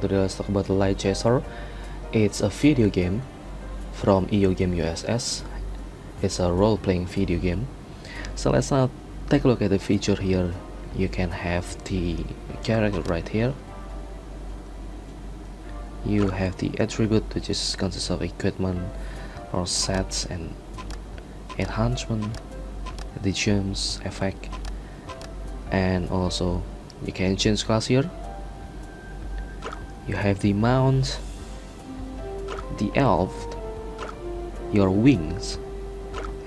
today let's talk about the Light Chaser. It's a video game from EU Game USS. It's a role-playing video game. So let's now take a look at the feature here. You can have the character right here. You have the attribute, which is consists of equipment or sets and enhancement, the gems, effect, and also you can change class here. You have the mount, the elf, your wings,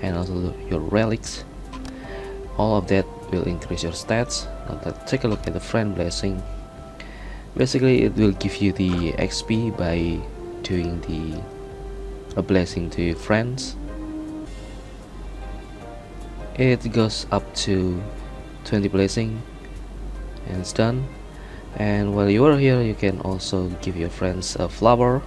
and also your relics. All of that will increase your stats. Now let's take a look at the friend blessing. Basically it will give you the XP by doing a blessing to your friends. It goes up to 20 blessing and it's done. And while you are here, you can also give your friends a flower.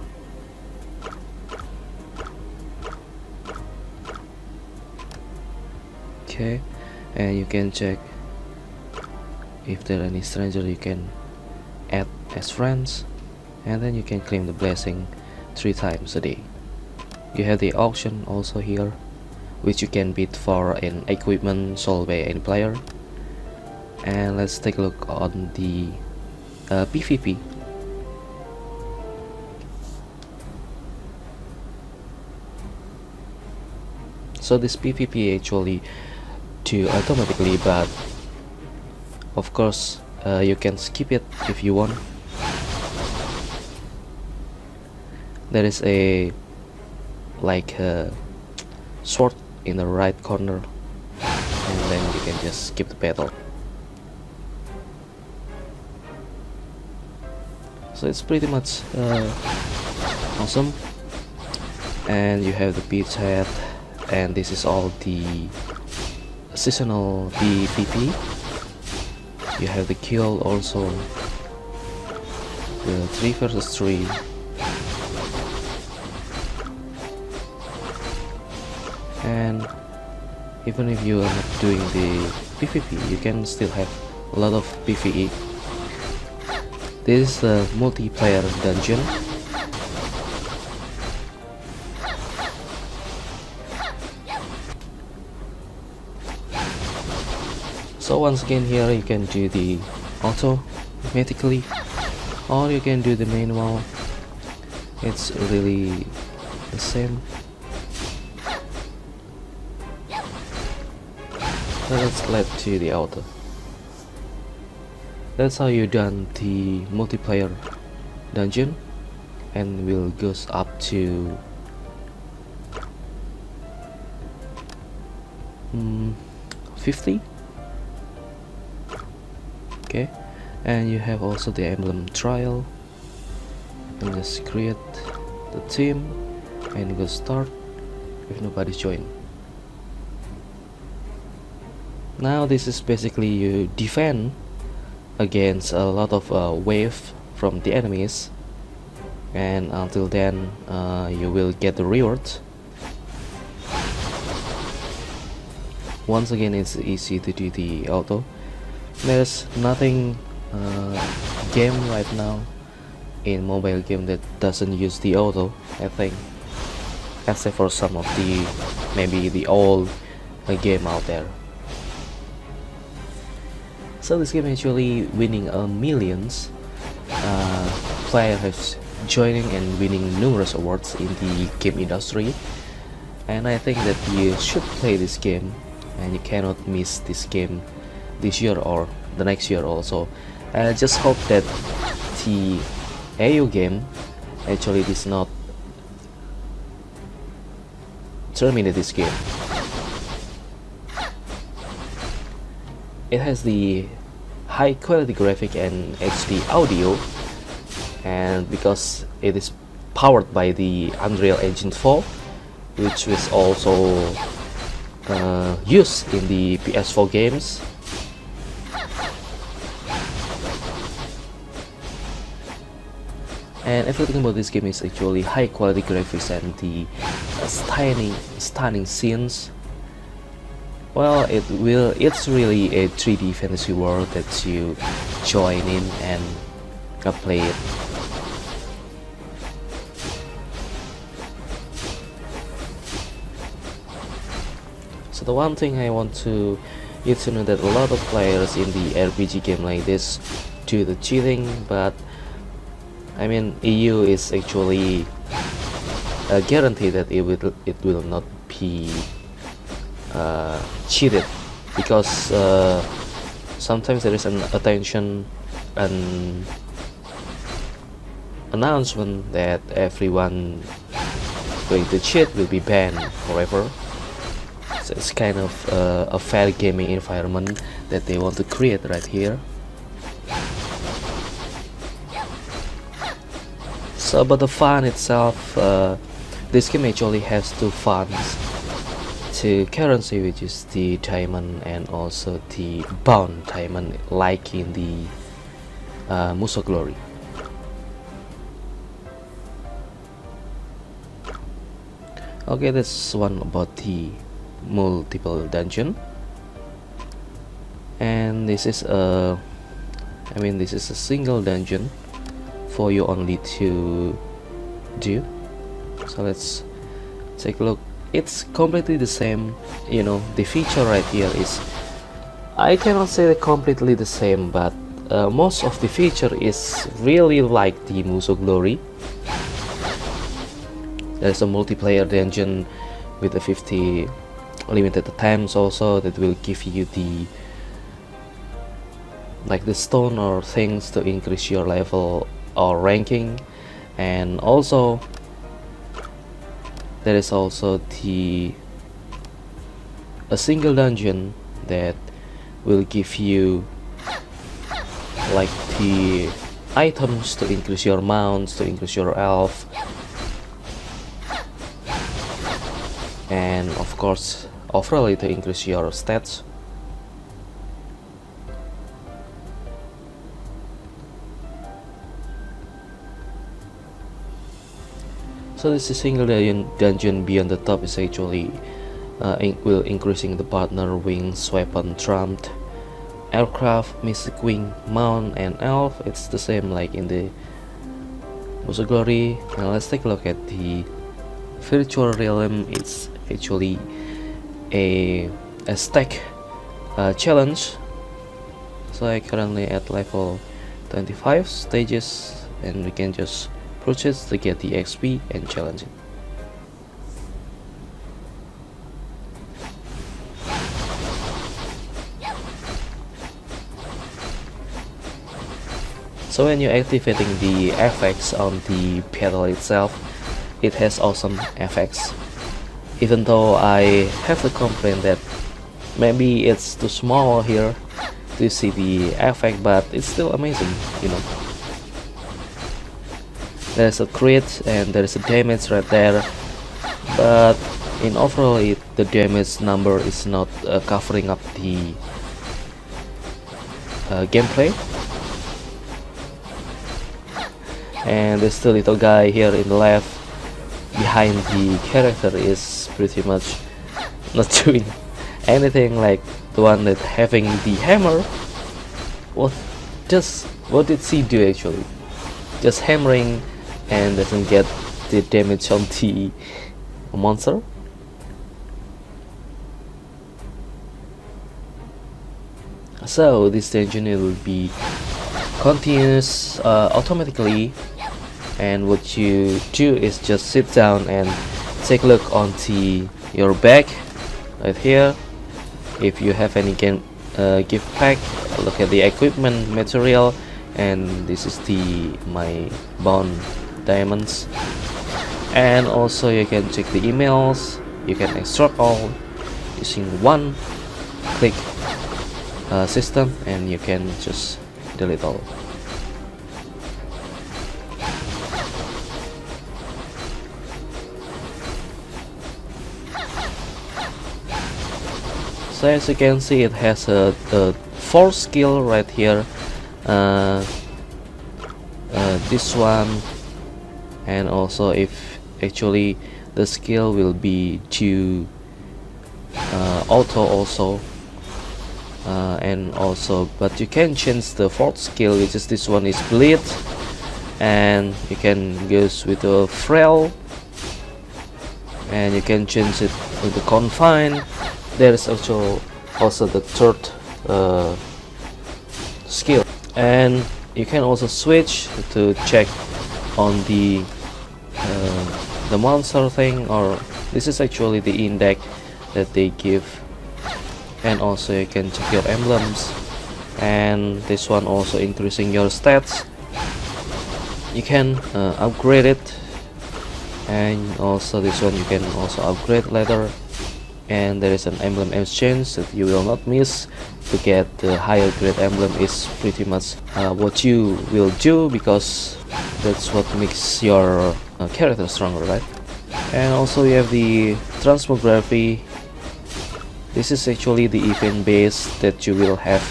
Okay, and you can check if there are any stranger you can add as friends, and then you can claim the blessing 3 times a day. You have the auction also here, which you can bid for an equipment sold by any player. And let's take a look on the PvP. So this PvP actually do automatically, but of course you can skip it if you want. There is a sword in the right corner, and then you can just skip the battle. So it's pretty much awesome. And you have the beach head, and this is all the seasonal PvP. You have the kill also, the 3 versus 3. And even if you are not doing the PvP, you can still have a lot of PvE. This is the multiplayer dungeon. So once again here you can do the automatically, or you can do the manual. It's really the same. So let's get to the auto. That's how you done the multiplayer dungeon, and will goes up to 50. Okay, and you have also the emblem trial. And just create the team and go start if nobody's joined. Now this is basically you defend against a lot of wave from the enemies, and until then you will get the reward. Once again, it's easy to do the auto. There's nothing game right now in mobile game that doesn't use the auto, I think, except for some of the maybe the old game out there. So this game actually winning millions. Players have joining and winning numerous awards in the game industry, and I think that you should play this game, and you cannot miss this game this year or the next year also. I just hope that the AU game actually does not terminate this game. It has the high quality graphic and HD audio, and because it is powered by the Unreal Engine 4, which was also used in the PS4 games. And everything about this game is actually high quality graphics and the stunning scenes. Well, it's really a 3D fantasy world that you join in and play it. So the one thing I want to you to know that a lot of players in the RPG game like this do the cheating, but I mean EU is actually a guarantee that it will not be cheated, because sometimes there is an announcement that everyone going to cheat will be banned forever. So it's kind of a fair gaming environment that they want to create right here. So about the fun itself, this game actually has two funds: to currency, which is the diamond, and also the bound diamond, like in the Musou Glory. Okay, that's one about the multiple dungeon, and this is a single dungeon for you only to do. So let's take a look. It's completely the same, the feature right here is, I cannot say that completely the same, but most of the feature is really like the Musou Glory. There's a multiplayer dungeon with a 50 limited attempts also that will give you the stone or things to increase your level or ranking, and also there is also a single dungeon that will give you the items to increase your mounts, to increase your health, and of course overall to increase your stats. So this is single dungeon beyond the top is actually will increasing the partner, wings, weapon, trumped, aircraft, mystic wing, mount, and elf. It's the same like in the Musou Glory. Now let's take a look at the virtual realm. It's actually a stack challenge. So I currently at level 25 stages, and we can just purchase to get the XP and challenge it. So when you're activating the effects on the pedal itself, it has awesome effects. Even though I have to complain that maybe it's too small here to see the effect, but it's still amazing, There's a crit and there is a damage right there, but in overall the damage number is not covering up the gameplay. And this little guy here in the left behind the character is pretty much not doing anything, like the one that having the hammer. What did she do actually? Just hammering and doesn't get the damage on the monster. So this dungeon will be continuous automatically, and what you do is just sit down and take a look onto your back right here. If you have any gift pack, look at the equipment material, and this is my bond diamonds. And also you can check the emails. You can extract all using one click system, and you can just delete all. So as you can see, it has a 4 skill right here, this one, and also if actually the skill will be to auto also, and also, but you can change the 4th skill, which is this one is bleed, and you can go with a frail, and you can change it with the confine. there is also the third skill, and you can also switch to check on the monster thing, or this is actually the index that they give, and also you can check your emblems, and this one also increasing your stats. You can upgrade it, and also this one you can also upgrade later, and there is an emblem exchange that you will not miss. To get the higher grade emblem is pretty much what you will do, because that's what makes your character stronger, right? And also you have the transmography. This is actually the event base that you will have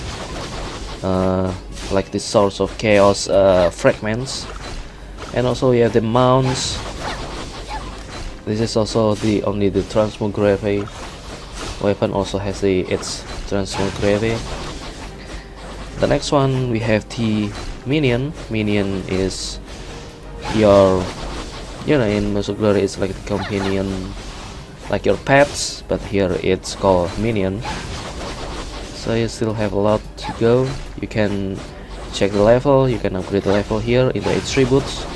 like the source of chaos fragments, and also you have the mounts. This is also the transmography weapon, also has its transmography. The next one we have the minion. Minion is your, in Musou Glory it's like the companion, like your pets, but here it's called minion. So you still have a lot to go. You can check the level, you can upgrade the level here in the attributes.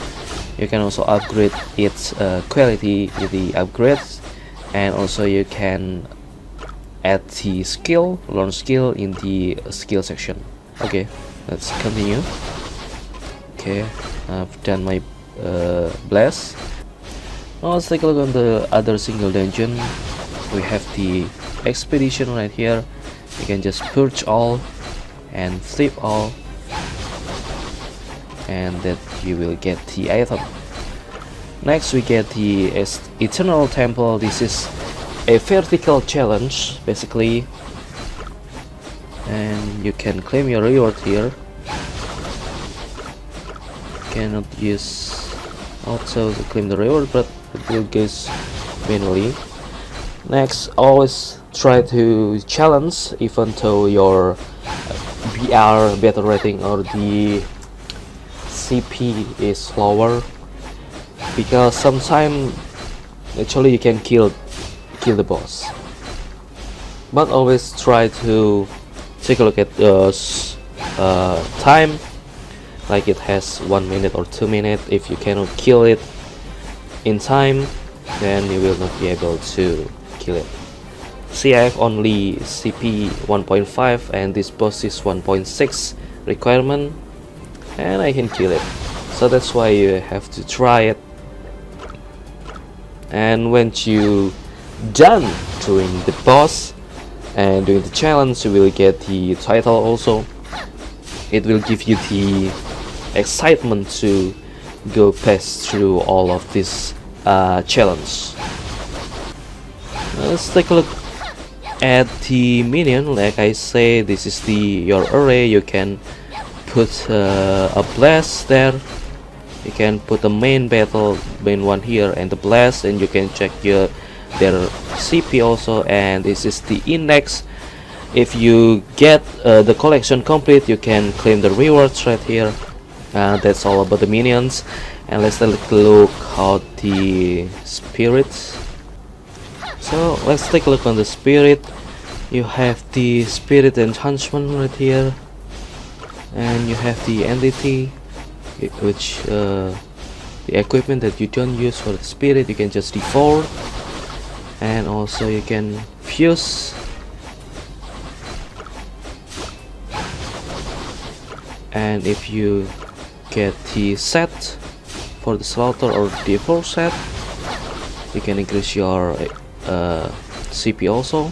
You can also upgrade its quality with the upgrades, and also you can add the skill, learn skill in the skill section. Okay, let's continue. Okay, I've done my blast. Now let's take a look on the other single dungeon. We have the expedition right here. You can just purge all and flip all, and that you will get the item. Next we get the Eternal Temple. This is a vertical challenge basically, and you can claim your reward here. Cannot use auto to claim the reward, but it will goes manually. Next, always try to challenge even though your BR battle rating or the CP is lower, because sometimes actually you can kill the boss, but always try to take a look at those time, like it has 1 minute or 2 minutes. If you cannot kill it in time, then you will not be able to kill it. See, I have only CP 1.5 and this boss is 1.6 requirement, and I can kill it. So that's why you have to try it. And when you done doing the boss and doing the challenge, you will get the title also. It will give you the excitement to go pass through all of this challenge. Let's take a look at the minion. Like I say, this is your array. You can put a blast there. You can put the main one here and the blast, and you can check their CP also. And this is the index. If you get the collection complete, you can claim the rewards right here. That's all about the minions. And let's take a look at the spirits. So let's take a look on the spirit. You have the spirit enhancement right here, and you have the entity, which the equipment that you don't use for the spirit you can just default, and also you can fuse. And if you get the set for the slaughter or default set, you can increase your CP also.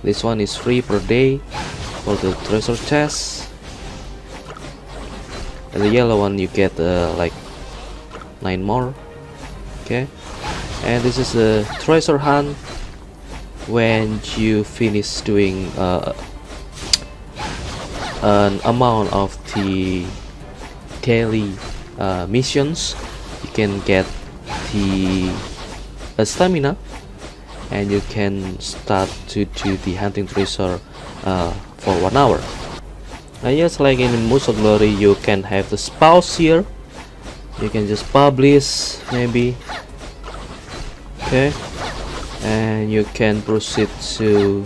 This one is free per day for the treasure chest, and the yellow one you get like 9 more. Okay, and this is the treasure hunt. When you finish doing an amount of the daily missions, you can get the stamina, and you can start to do the hunting treasure for 1 hour. Yes, like in Musou Glory, you can have the spouse here. You can just publish maybe. Okay, and you can proceed to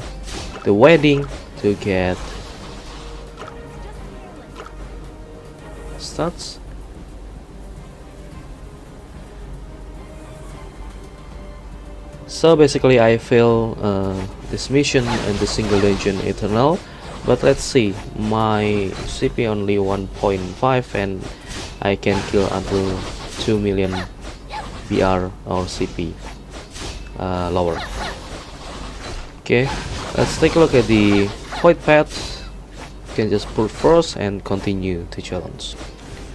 the wedding to get starts. So basically I fail this mission in the single dungeon eternal, but let's see, my CP only 1.5 and I can kill until 2 million BR or CP lower. Okay, let's take a look at the void path. You can just pull first and continue the challenge.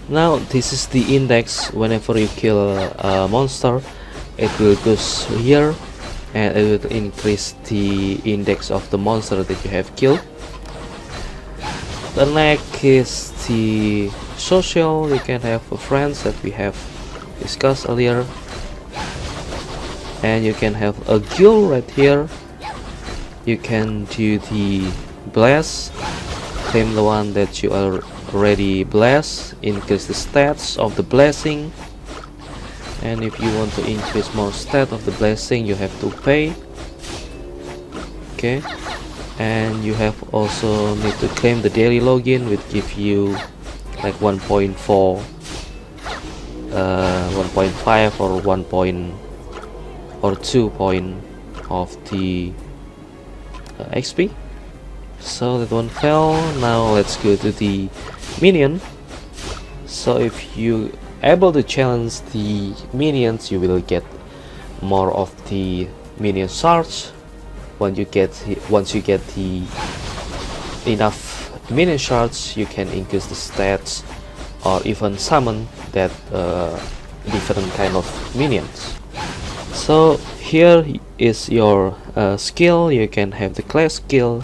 Now this is the index. Whenever you kill a monster, it will go here and it will increase the index of the monster that you have killed. The next is the social. You can have friends that we have discussed earlier, and you can have a guild right here. You can do the bless, claim the one that you are already blessed, increase the stats of the blessing, and if you want to increase more stat of the blessing you have to pay. Okay, and you have also need to claim the daily login, which give you like 1.4 1.5 or 1 point or 2 point of the XP. So that one fell. Now let's go to the minion. So if you able to challenge the minions, you will get more of the minion shards. Once you get the enough minion shards, you can increase the stats or even summon that different kind of minions. So here is your skill. You can have the class skill,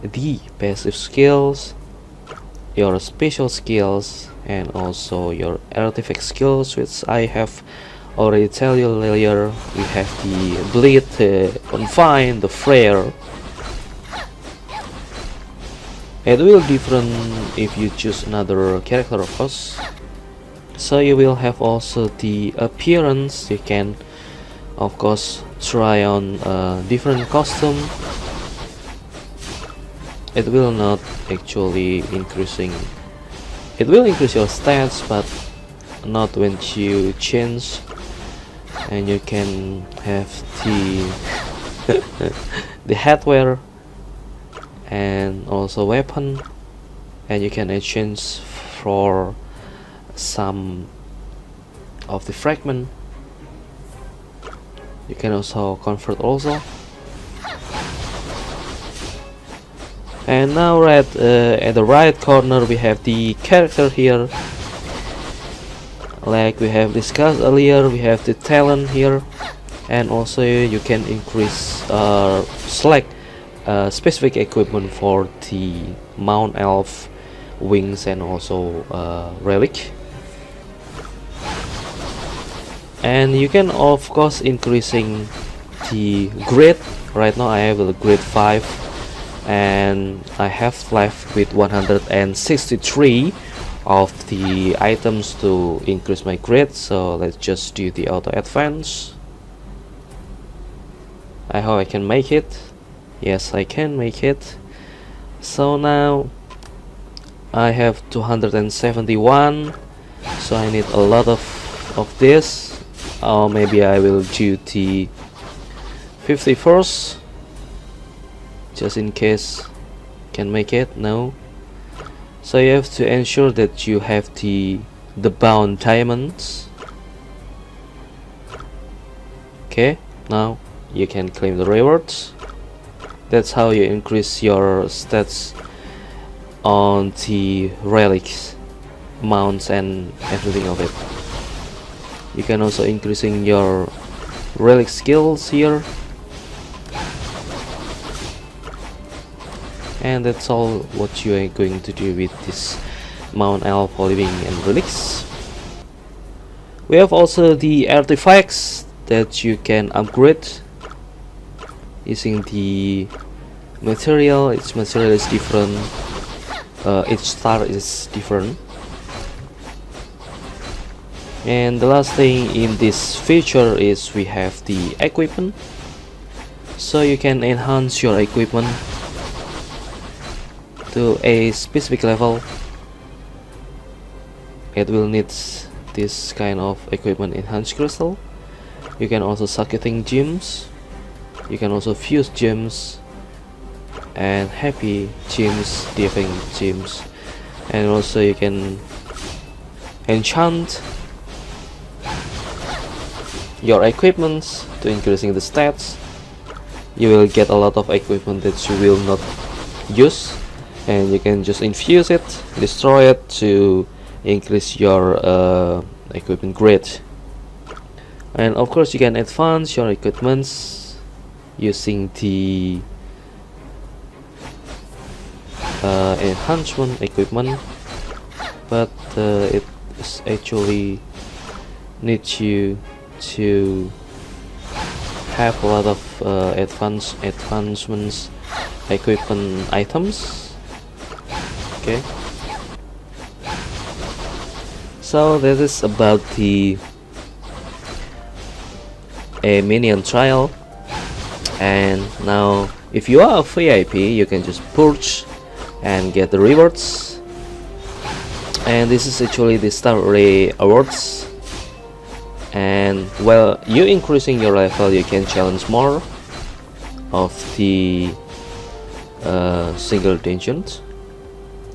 the passive skills, your special skills, and also your artifact skills, which I have already tell you earlier. We have the bleed, confine, the flare. It will different if you choose another character, of course. So you will have also the appearance. You can of course try on different costume. It will not actually increasing, it will increase your stats but not when you change. And you can have the the headwear and also weapon, and you can exchange for some of the fragment. You can also convert also. And now at the right corner we have the character here. Like we have discussed earlier, we have the talent here, and also you can increase select specific equipment for the Mount Elf wings and also relic. And you can of course increasing the grade. Right now I have a grade 5 and I have left with 163 of the items to increase my grade. So let's just do the auto advance. I hope I can make it. Yes, I can make it. So now I have 271, so I need a lot of this. Or maybe I will do the 51st just in case can make it. No. So you have to ensure that you have the bound diamonds. Okay, now you can claim the rewards. That's how you increase your stats on the relics, mounts and everything of it. You can also increasing your relic skills here. And that's all what you are going to do with this Mount Elf living and relics. We have also the artifacts that you can upgrade using the material. Each material is different, each star is different. And the last thing in this feature is we have the equipment. So you can enhance your equipment to a specific level, it will need this kind of equipment: enhanced crystal. You can also socketing gems, you can also fuse gems, and happy gems, diving gems, and also you can enchant your equipments to increasing the stats. You will get a lot of equipment that you will not use, and you can just infuse it, destroy it to increase your equipment grade. And of course you can advance your equipments using the enhancement equipment, but it actually needs you to have a lot of advancements equipment items. Okay, so that is about the a minion trial. And now if you are a VIP, you can just purge and get the rewards, and this is actually the star array awards. And while you increasing your level, you can challenge more of the single dungeons,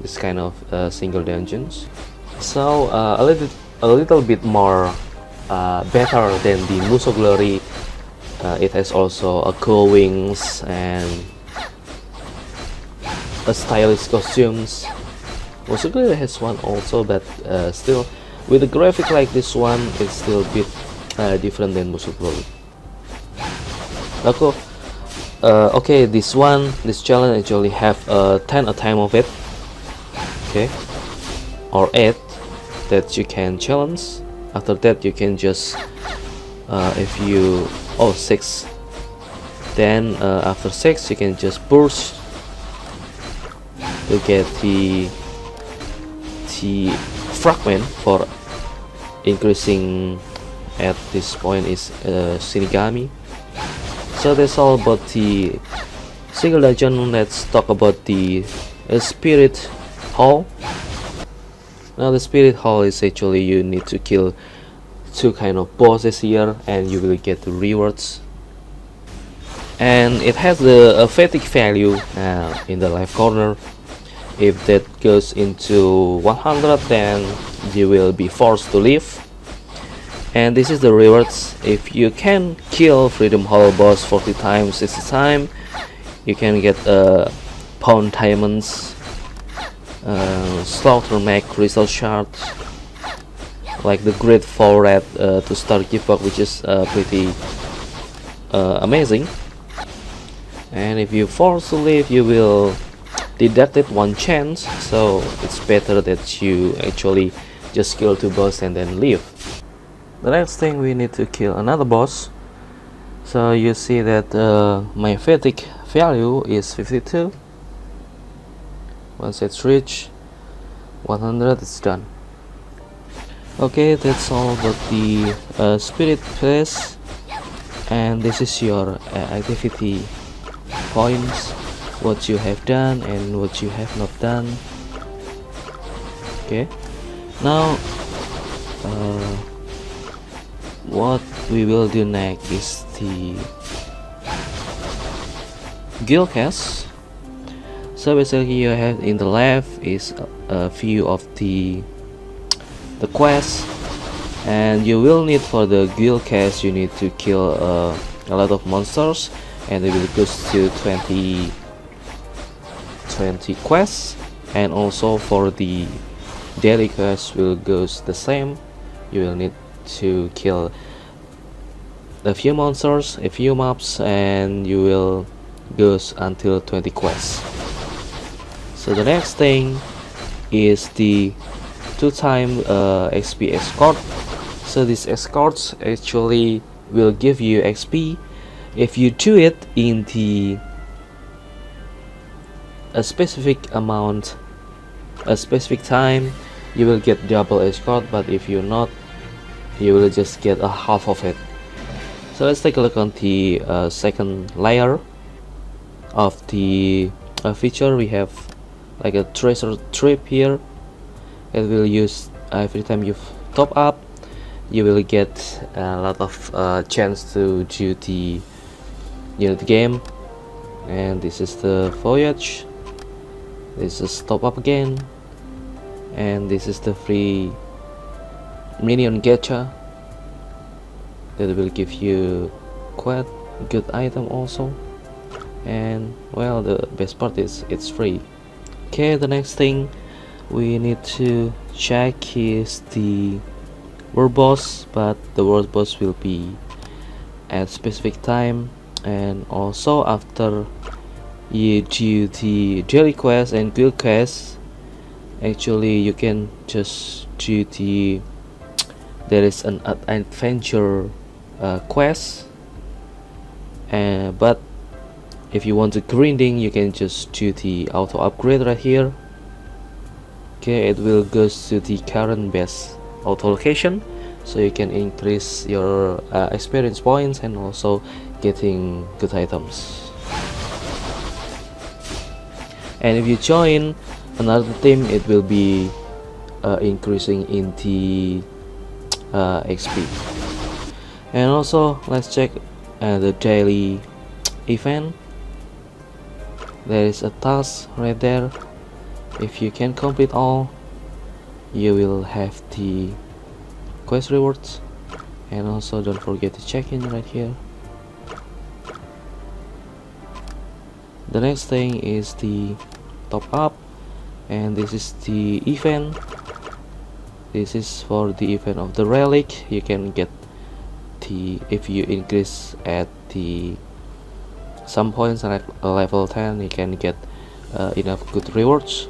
this kind of single dungeons. So a little bit more better than the Musou Glory. It has also a cool wings and a stylish costumes. Musou Glory has one also, but still with a graphic like this one, it's still a bit different than Musou Glory. Okay, this challenge actually have 10 a time of it, okay, or 8 that you can challenge. After that you can just if you 6, then after 6 you can just burst to get the fragment for increasing. At this point is Shinigami. So that's all about the single dungeon. Let's talk about the spirit hall. Now the spirit hall is actually you need to kill 2 kind of bosses here, and you will get the rewards. And it has the fatigue value in the left corner. If that goes into 100, then you will be forced to leave. And this is the rewards. If you can kill Freedom Hall boss 40 times this time, you can get pound diamonds, slaughter mag crystal shard, like the great 4 red to start gift box, which is pretty amazing. And if you force to leave, you will deduct it 1 chance, so it's better that you actually just kill 2 boss and then leave. The next thing, we need to kill another boss. So you see that my fatigue value is 52. Once it's reached 100, it's done. Okay, that's all about the spirit place, and this is your activity points, what you have done and what you have not done. Okay, now what we will do next is the guild cast. So basically you have in the left is a few of the quests, and you will need for the guild cast, you need to kill a lot of monsters, and it will go to 20 quests. And also for the daily quest will goes the same. You will need to kill a few monsters, a few mobs, and you will goes until 20 quests. So the next thing is the 2-time XP escort. So these escorts actually will give you XP if you do it in the a specific amount, a specific time. You will get double escort, but if you're not, you will just get a half of it. So let's take a look on the second layer of the feature. We have like a treasure trip here. It will use every time you top up, you will get a lot of chance to do the the game. And this is the voyage. This is top up again, and this is the free minion gacha that will give you quite good item also. And well, the best part is it's free. Okay, the next thing we need to check is the world boss, but the world boss will be at specific time, and also after you do the daily quest and guild quest, actually you can just do there is an adventure quest, but if you want the grinding, you can just do the auto upgrade right here. Okay, it will go to the current best auto location, so you can increase your experience points and also getting good items. And if you join another team, it will be increasing in the XP. And also let's check the daily event. There is a task right there. If you can complete all, you will have the quest rewards. And also don't forget to check in right here. The next thing is the top up, and this is the event. This is for the event of the relic. You can get if you increase at the some points at level 10, you can get enough good rewards.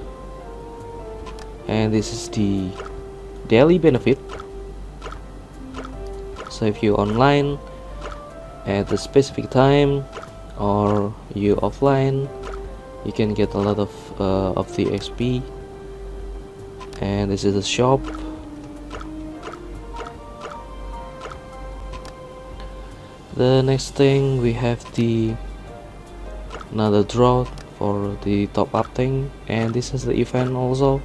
And this is the daily benefit. So if you online at a specific time or you offline, you can get a lot of the XP. And this is a shop. The next thing we have the another draw for the top up thing, and this is the event also.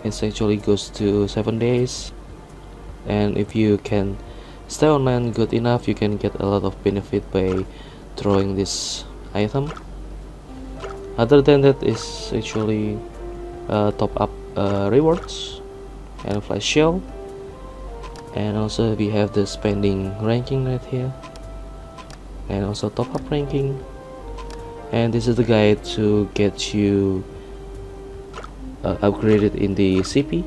It actually goes to 7 days, and if you can stay online good enough, you can get a lot of benefit by drawing this item. Other than that is actually top up rewards and flash shell. And also we have the spending ranking right here, and also top up ranking. And this is the guide to get you upgraded in the CP.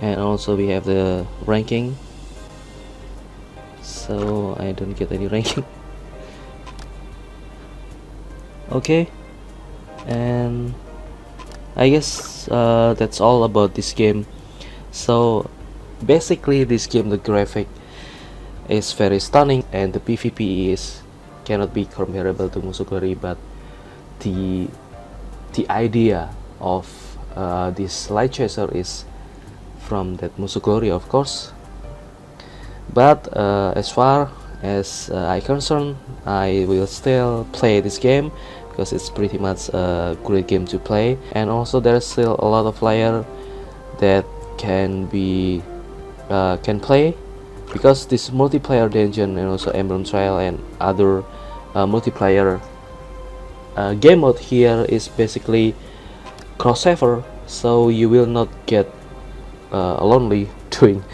And also we have the ranking, so I don't get any ranking. Okay, and I guess that's all about this game. So basically this game, the graphic is very stunning, and the PvP is cannot be comparable to Musou Glory, but the idea of this light chaser is from that Musou Glory, of course. But as far as I concerned, I will still play this game because it's pretty much a great game to play. And also there's still a lot of player that can play, because this multiplayer dungeon and also emblem trial and other multiplayer game mode here is basically crossover, so you will not get lonely doing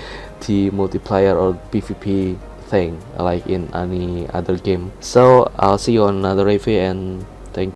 the multiplayer or PvP thing like in any other game. So I'll see you on another review, and